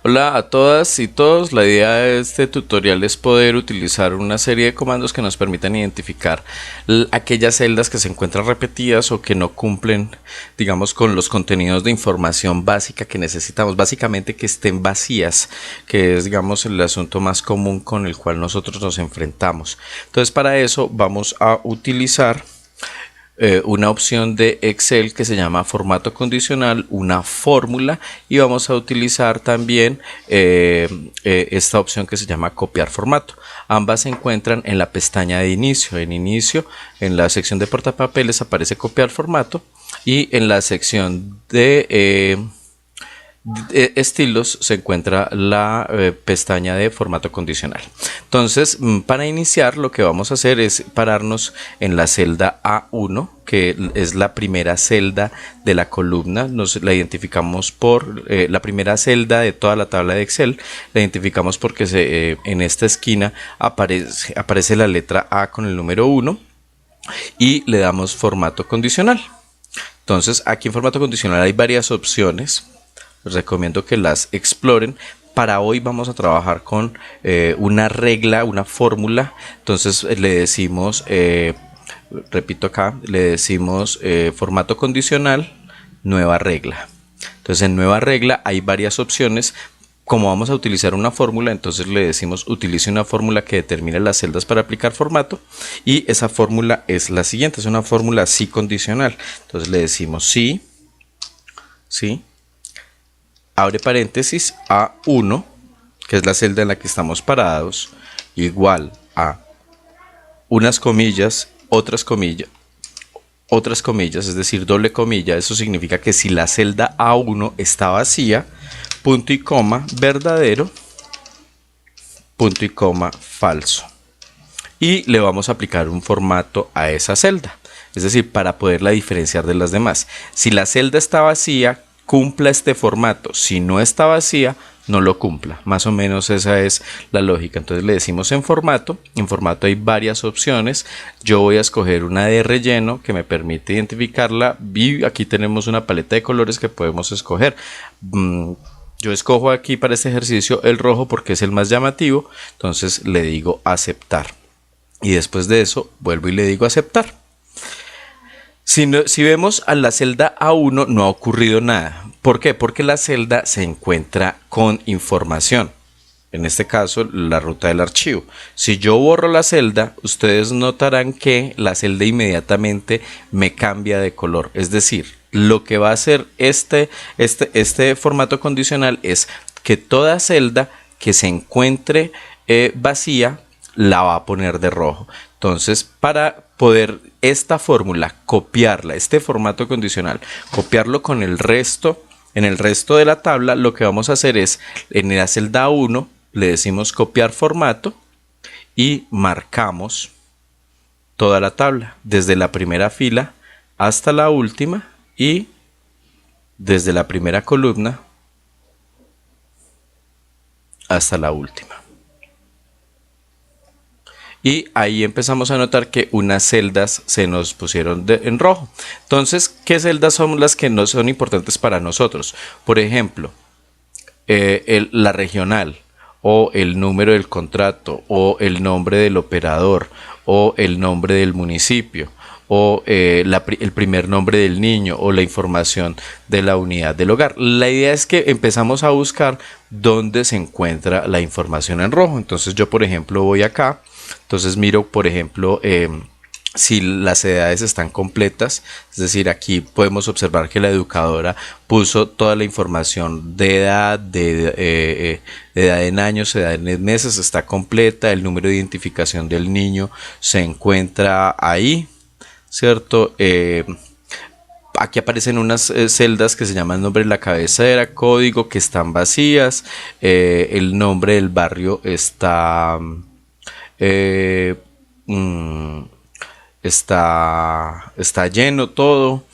Hola a todas y todos. La idea de este tutorial es poder utilizar una serie de comandos que nos permitan identificar aquellas celdas que se encuentran repetidas o que no cumplen, digamos, con los contenidos de información básica que necesitamos. Básicamente que estén vacías, que es, digamos, el asunto más común con el cual nosotros nos enfrentamos. Entonces, para eso vamos a utilizar una opción de Excel que se llama formato condicional, una fórmula, y vamos a utilizar también esta opción que se llama copiar formato. Ambas se encuentran en la pestaña de inicio. En inicio, en la sección de portapapeles aparece copiar formato, y en la sección de estilos se encuentra la pestaña de formato condicional. Entonces, para iniciar, lo que vamos a hacer es pararnos en la celda A1, que es la primera celda de la columna. Nos la identificamos por la primera celda de toda la tabla de Excel. La identificamos porque en esta esquina aparece la letra A con el número 1 y le damos formato condicional. Entonces, aquí en formato condicional hay varias opciones. Les recomiendo que las exploren. Para hoy vamos a trabajar con una regla, una fórmula. Entonces le decimos, repito acá, le decimos formato condicional, nueva regla. Entonces en nueva regla hay varias opciones. Como vamos a utilizar una fórmula, entonces le decimos utilice una fórmula que determine las celdas para aplicar formato, y esa fórmula es la siguiente, es una fórmula si condicional. Entonces le decimos si, abre paréntesis, A1, que es la celda en la que estamos parados, igual a unas comillas, otras comillas, es decir, doble comilla. Eso significa que si la celda A1 está vacía, punto y coma, verdadero, punto y coma, falso. Y le vamos a aplicar un formato a esa celda, es decir, para poderla diferenciar de las demás. Si la celda está vacía, cumpla este formato. Si no está vacía, no lo cumpla. Más o menos esa es la lógica. Entonces le decimos en formato. En formato hay varias opciones. Yo voy a escoger una de relleno que me permite identificarla. Y aquí tenemos una paleta de colores que podemos escoger. Yo escojo aquí para este ejercicio el rojo porque es el más llamativo. Entonces le digo aceptar. Y después de eso vuelvo y le digo aceptar. Si vemos a la celda A1 no ha ocurrido nada. ¿Por qué? Porque la celda se encuentra con información. En este caso, la ruta del archivo. Si yo borro la celda, ustedes notarán que la celda inmediatamente me cambia de color. Es decir, lo que va a hacer este formato condicional es que toda celda que se encuentre vacía la va a poner de rojo. Entonces, para poder esta fórmula copiarla, este formato condicional, copiarlo con el resto, en el resto de la tabla, lo que vamos a hacer es, en la celda 1, le decimos copiar formato y marcamos toda la tabla, desde la primera fila hasta la última y desde la primera columna hasta la última. Y ahí empezamos a notar que unas celdas se nos pusieron en rojo. Entonces, ¿qué celdas son las que no son importantes para nosotros? Por ejemplo, la regional, o el número del contrato, o el nombre del operador, o el nombre del municipio, o el primer nombre del niño, o la información de la unidad del hogar. La idea es que empezamos a buscar dónde se encuentra la información en rojo. Entonces yo, por ejemplo, voy acá. Entonces miro, por ejemplo, si las edades están completas, es decir, aquí podemos observar que la educadora puso toda la información de edad, de edad en años, edad en meses, está completa. El número de identificación del niño se encuentra ahí, ¿cierto? Aquí aparecen unas celdas que se llaman nombre de la cabecera, código, que están vacías. El nombre del barrio está... está lleno todo.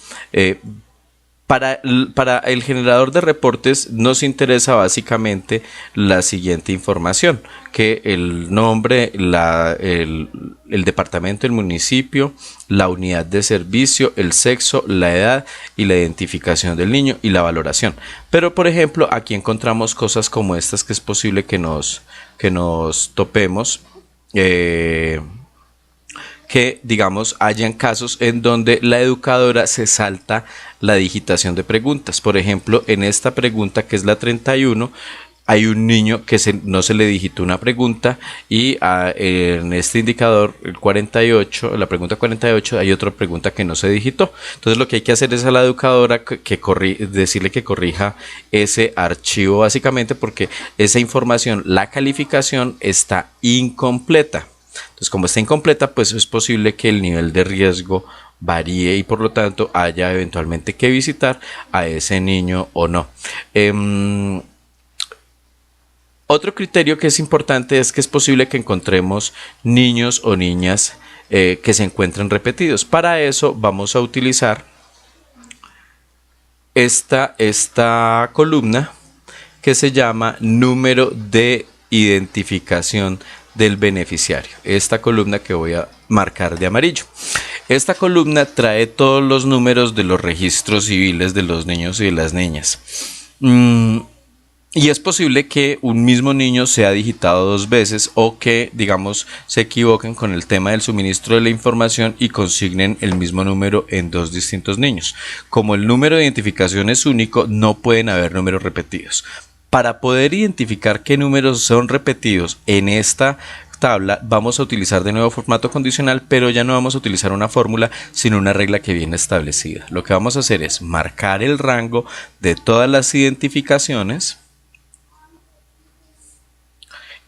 Para el generador de reportes nos interesa básicamente la siguiente información, que el nombre, el departamento, el municipio, la unidad de servicio, el sexo, la edad y la identificación del niño y la valoración. Pero por ejemplo aquí encontramos cosas como estas que es posible que nos topemos. Que digamos hayan casos en donde la educadora se salta la digitación de preguntas. Por ejemplo, en esta pregunta que es la 31 hay un niño que no se le digitó una pregunta y en este indicador, el 48, la pregunta 48, hay otra pregunta que no se digitó. Entonces lo que hay que hacer es a la educadora decirle que corrija ese archivo básicamente porque esa información, la calificación está incompleta. Entonces, como está incompleta, pues es posible que el nivel de riesgo varíe y por lo tanto haya eventualmente que visitar a ese niño o no. Otro criterio que es importante es que es posible que encontremos niños o niñas que se encuentren repetidos. Para eso vamos a utilizar esta columna que se llama número de identificación del beneficiario. Esta columna que voy a marcar de amarillo. Esta columna trae todos los números de los registros civiles de los niños y de las niñas. Y es posible que un mismo niño sea digitado 2 veces o que, digamos, se equivoquen con el tema del suministro de la información y consignen el mismo número en 2 distintos niños. Como el número de identificación es único, no pueden haber números repetidos. Para poder identificar qué números son repetidos en esta tabla, vamos a utilizar de nuevo formato condicional, pero ya no vamos a utilizar una fórmula, sino una regla que viene establecida. Lo que vamos a hacer es marcar el rango de todas las identificaciones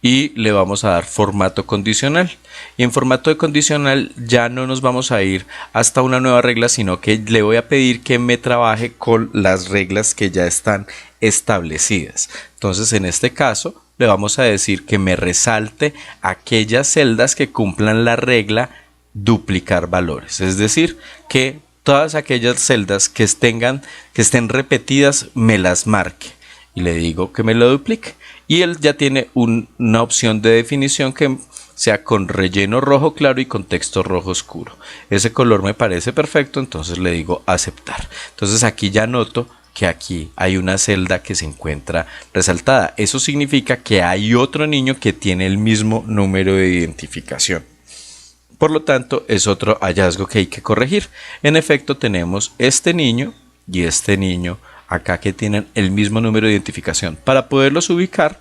y le vamos a dar formato condicional. Y en formato de condicional ya no nos vamos a ir hasta una nueva regla, sino que le voy a pedir que me trabaje con las reglas que ya están establecidas. Entonces en este caso le vamos a decir que me resalte aquellas celdas que cumplan la regla duplicar valores, es decir, que todas aquellas celdas que estén repetidas me las marque y le digo que me lo duplique. Y él ya tiene una opción de definición que sea con relleno rojo claro y con texto rojo oscuro. Ese color me parece perfecto, entonces le digo aceptar. Entonces aquí ya noto que aquí hay una celda que se encuentra resaltada. Eso significa que hay otro niño que tiene el mismo número de identificación. Por lo tanto, es otro hallazgo que hay que corregir. En efecto, tenemos este niño y este niño acá que tienen el mismo número de identificación. Para poderlos ubicar,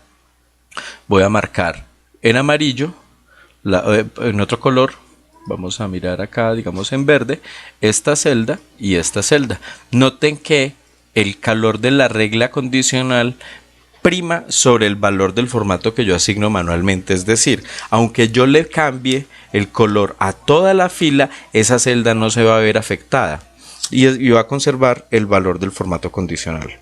voy a marcar en amarillo, en otro color, vamos a mirar acá, digamos en verde, esta celda y esta celda. Noten que el calor de la regla condicional prima sobre el valor del formato que yo asigno manualmente, es decir, aunque yo le cambie el color a toda la fila, esa celda no se va a ver afectada y va a conservar el valor del formato condicional.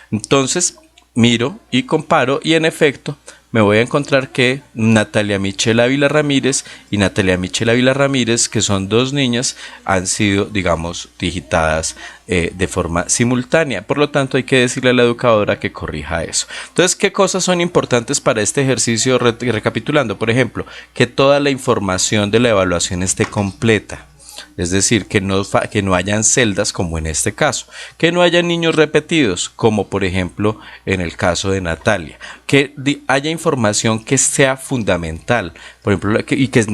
Entonces miro y comparo y en efecto me voy a encontrar que Natalia Michelle Ávila Ramírez y Natalia Michelle Ávila Ramírez, que son 2 niñas, han sido, digamos, digitadas de forma simultánea. Por lo tanto, hay que decirle a la educadora que corrija eso. Entonces, ¿qué cosas son importantes para este ejercicio? Recapitulando, por ejemplo, que toda la información de la evaluación esté completa. Es decir, que no hayan celdas como en este caso, que no haya niños repetidos como por ejemplo en el caso de Natalia, que haya información que sea fundamental, por ejemplo, y que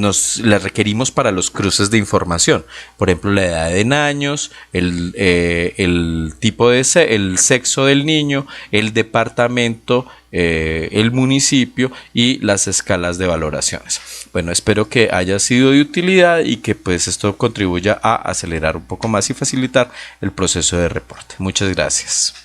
la requerimos para los cruces de información, por ejemplo la edad en años, el tipo el sexo del niño, el departamento, el municipio y las escalas de valoraciones. Bueno, espero que haya sido de utilidad y que pues esto contribuya a acelerar un poco más y facilitar el proceso de reporte. Muchas gracias.